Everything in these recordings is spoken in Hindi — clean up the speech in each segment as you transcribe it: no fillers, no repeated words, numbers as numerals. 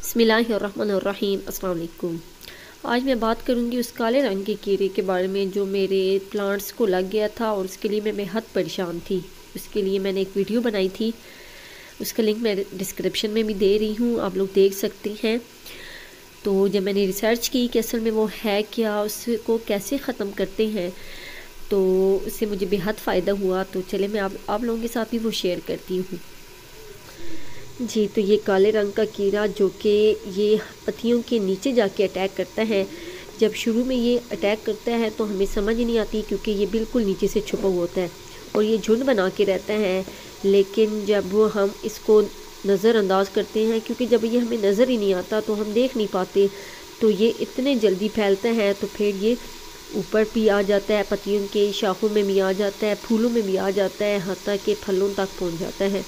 बिस्मिल्लाहिर्रहमानिर्रहीम। अस्सलाम वालेकुम। आज मैं बात करूंगी उस काले रंग के कीड़े के बारे में जो मेरे प्लांट्स को लग गया था और उसके लिए मैं बेहद परेशान थी। उसके लिए मैंने एक वीडियो बनाई थी, उसका लिंक मैं डिस्क्रिप्शन में भी दे रही हूँ, आप लोग देख सकते हैं। तो जब मैंने रिसर्च की कि असल में वो है क्या, उसको कैसे ख़त्म करते हैं, तो उससे मुझे बेहद फ़ायदा हुआ। तो चले मैं आप लोगों के साथ भी वो शेयर करती हूँ। जी, तो ये काले रंग का कीड़ा जो कि ये पत्तियों के नीचे जाके अटैक करता है। जब शुरू में ये अटैक करता है तो हमें समझ नहीं आती, क्योंकि ये बिल्कुल नीचे से छुपा हुआ होता है और ये झुंड बना के रहता है। लेकिन जब वो हम इसको नज़रअंदाज करते हैं, क्योंकि जब ये हमें नज़र ही नहीं आता तो हम देख नहीं पाते, तो ये इतने जल्दी फैलता है। तो फिर ये ऊपर भी आ जाता है, पत्तियों के शाखों में भी आ जाता है, फूलों में भी आ जाता है, हत्ता के फलों तक पहुँच जाता है।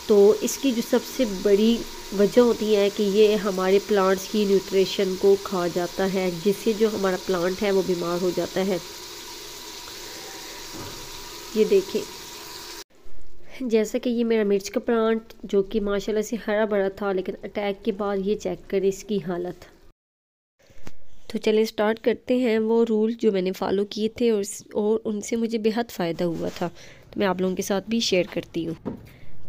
तो इसकी जो सबसे बड़ी वजह होती है कि ये हमारे प्लांट्स की न्यूट्रिशन को खा जाता है, जिससे जो हमारा प्लांट है वो बीमार हो जाता है। ये देखें, जैसा कि ये मेरा मिर्च का प्लांट जो कि माशाल्लाह से हरा भरा था, लेकिन अटैक के बाद ये चेक करें इसकी हालत। तो चलें स्टार्ट करते हैं वो रूल जो मैंने फॉलो किए थे और उनसे मुझे बेहद फ़ायदा हुआ था, तो मैं आप लोगों के साथ भी शेयर करती हूँ।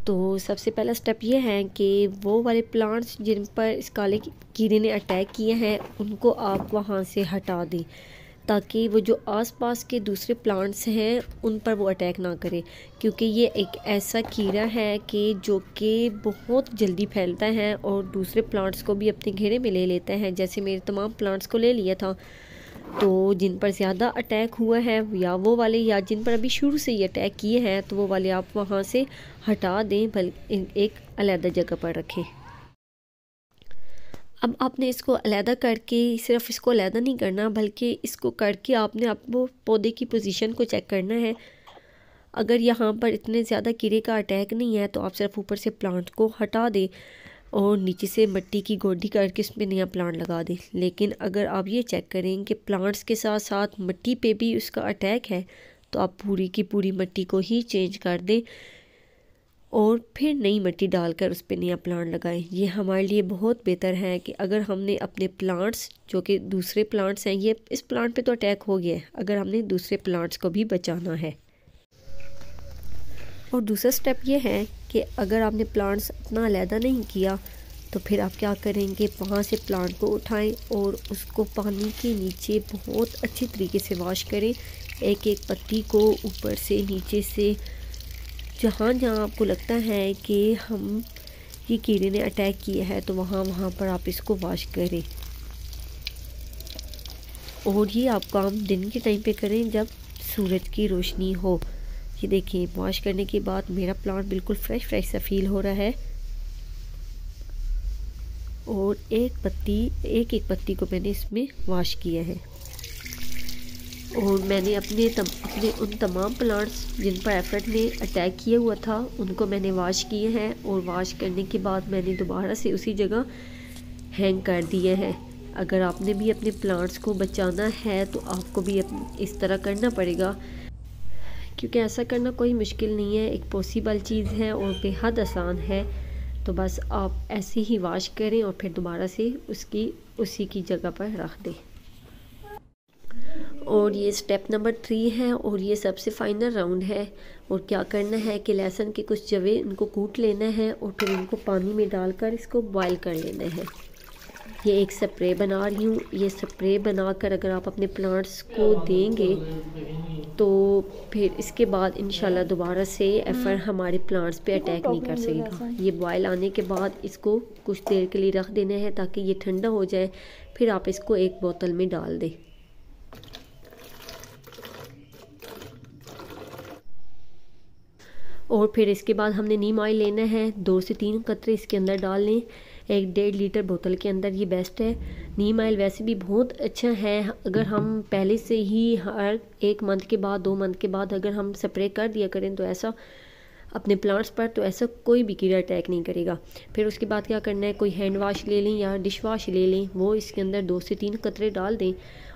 तो सबसे पहला स्टेप ये है कि वो वाले प्लांट्स जिन पर इस काले कीड़े ने अटैक किए हैं उनको आप वहाँ से हटा दें, ताकि वो जो आसपास के दूसरे प्लांट्स हैं उन पर वो अटैक ना करे। क्योंकि ये एक ऐसा कीड़ा है कि जो कि बहुत जल्दी फैलता है और दूसरे प्लांट्स को भी अपने घेरे में ले लेता है। जैसे मेरे तमाम प्लांट्स को ले लिया था, तो जिन पर ज़्यादा अटैक हुआ है या वो वाले, या जिन पर अभी शुरू से ही अटैक किए हैं, तो वो वाले आप वहाँ से हटा दें, बल्कि एक अलग जगह पर रखें। अब आपने इसको अलग करके, सिर्फ इसको अलग नहीं करना, बल्कि इसको करके आपने वो पौधे की पोजीशन को चेक करना है। अगर यहाँ पर इतने ज़्यादा कीड़े का अटैक नहीं है तो आप सिर्फ ऊपर से प्लांट को हटा दें और नीचे से मिट्टी की गोडी करके उसमें नया प्लांट लगा दें। लेकिन अगर आप ये चेक करें कि प्लांट्स के साथ साथ मिट्टी पे भी उसका अटैक है, तो आप पूरी की पूरी मिट्टी को ही चेंज कर दें और फिर नई मिट्टी डालकर उस पर नया प्लांट लगाएं। ये हमारे लिए बहुत बेहतर है कि अगर हमने अपने प्लांट्स जो कि दूसरे प्लांट्स हैं, ये इस प्लांट पे तो अटैक हो गया है, अगर हमने दूसरे प्लांट्स को भी बचाना है। और दूसरा स्टेप ये है कि अगर आपने प्लांट्स अपना अलहदा नहीं किया, तो फिर आप क्या करेंगे, वहाँ से प्लांट को उठाएं और उसको पानी के नीचे बहुत अच्छी तरीके से वॉश करें। एक एक पत्ती को ऊपर से नीचे से, जहाँ जहाँ आपको लगता है कि हम ये कीड़े ने अटैक किया है, तो वहाँ पर आप इसको वॉश करें। और ये आप काम दिन के टाइम पे करें जब सूरज की रोशनी हो। ये देखिए, वॉश करने के बाद मेरा प्लांट बिल्कुल फ्रेश सा फील हो रहा है और एक एक पत्ती को मैंने इसमें वॉश किया है। और मैंने अपने उन तमाम प्लांट्स जिन पर एफर्ट ने अटैक किया हुआ था उनको मैंने वॉश किए हैं, और वॉश करने के बाद मैंने दोबारा से उसी जगह हैंग कर दिए हैं। अगर आपने भी अपने प्लांट्स को बचाना है तो आपको भी इस तरह करना पड़ेगा, क्योंकि ऐसा करना कोई मुश्किल नहीं है, एक पॉसिबल चीज़ है और बेहद आसान है। तो बस आप ऐसे ही वॉश करें और फिर दोबारा से उसी की जगह पर रख दें। और ये स्टेप नंबर 3 है और ये सबसे फाइनल राउंड है। और क्या करना है कि लहसुन के कुछ जवे इनको कूट लेना है और फिर इनको पानी में डालकर इसको बॉयल कर लेना है। ये एक स्प्रे बना रही हूँ। ये स्प्रे बनाकर अगर आप अपने प्लांट्स को देंगे तो फिर इसके बाद इंशाल्लाह दोबारा से एफर हमारे प्लांट्स पे अटैक नहीं कर सकेगा। ये बॉयल आने के बाद इसको कुछ देर के लिए रख देना है ताकि ये ठंडा हो जाए, फिर आप इसको एक बोतल में डाल दें। और फिर इसके बाद हमने नीम ऑयल लेना है, 2 से 3 कतरे इसके अंदर डाल लें, 1-1.5 लीटर बोतल के अंदर। ये बेस्ट है। नीम ऑयल वैसे भी बहुत अच्छा है। अगर हम पहले से ही हर 1 मंथ के बाद 2 मंथ के बाद अगर हम स्प्रे कर दिया करें तो ऐसा अपने प्लांट्स पर, तो ऐसा कोई भी कीड़ा अटैक नहीं करेगा। फिर उसके बाद क्या करना है, कोई हैंड वाश ले लें या डिश वाश ले लें, वो इसके अंदर 2 से 3 कतरे डाल दें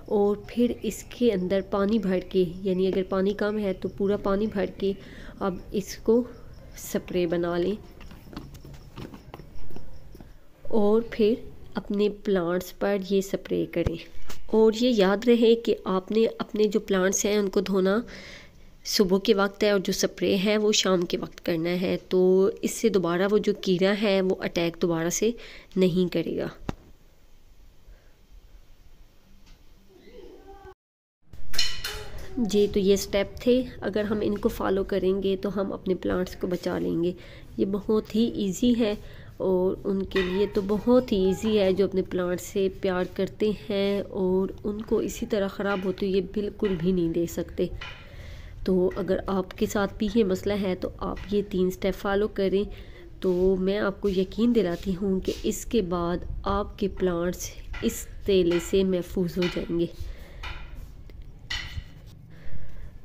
और फिर इसके अंदर पानी भर के, यानी अगर पानी कम है तो पूरा पानी भर के अब इसको स्प्रे बना लें और फिर अपने प्लांट्स पर ये स्प्रे करें। और ये याद रहे कि आपने अपने जो प्लांट्स हैं उनको धोना सुबह के वक्त है और जो स्प्रे है वो शाम के वक्त करना है, तो इससे दोबारा वो जो कीड़ा है वो अटैक दोबारा से नहीं करेगा। जी, तो ये स्टेप थे, अगर हम इनको फॉलो करेंगे तो हम अपने प्लांट्स को बचा लेंगे। ये बहुत ही इजी है और उनके लिए तो बहुत ही इजी है जो अपने प्लांट से प्यार करते हैं और उनको इसी तरह ख़राब होते हुए बिल्कुल भी नहीं दे सकते। तो अगर आपके साथ भी ये मसला है तो आप ये 3 स्टेप फॉलो करें, तो मैं आपको यकीन दिलाती हूँ कि इसके बाद आपके प्लांट्स इस तेले से महफूज हो जाएंगे।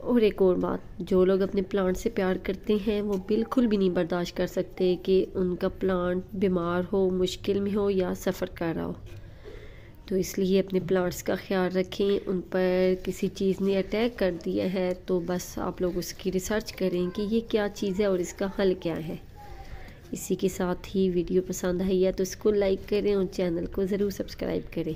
और एक और बात, जो लोग अपने प्लांट से प्यार करते हैं वो बिल्कुल भी नहीं बर्दाश्त कर सकते कि उनका प्लांट बीमार हो, मुश्किल में हो या सफ़र कर रहा हो। तो इसलिए अपने प्लांट्स का ख्याल रखें। उन पर किसी चीज़ ने अटैक कर दिया है तो बस आप लोग उसकी रिसर्च करें कि ये क्या चीज़ है और इसका हल क्या है। इसी के साथ ही वीडियो पसंद आई है तो इसको लाइक करें और चैनल को ज़रूर सब्सक्राइब करें।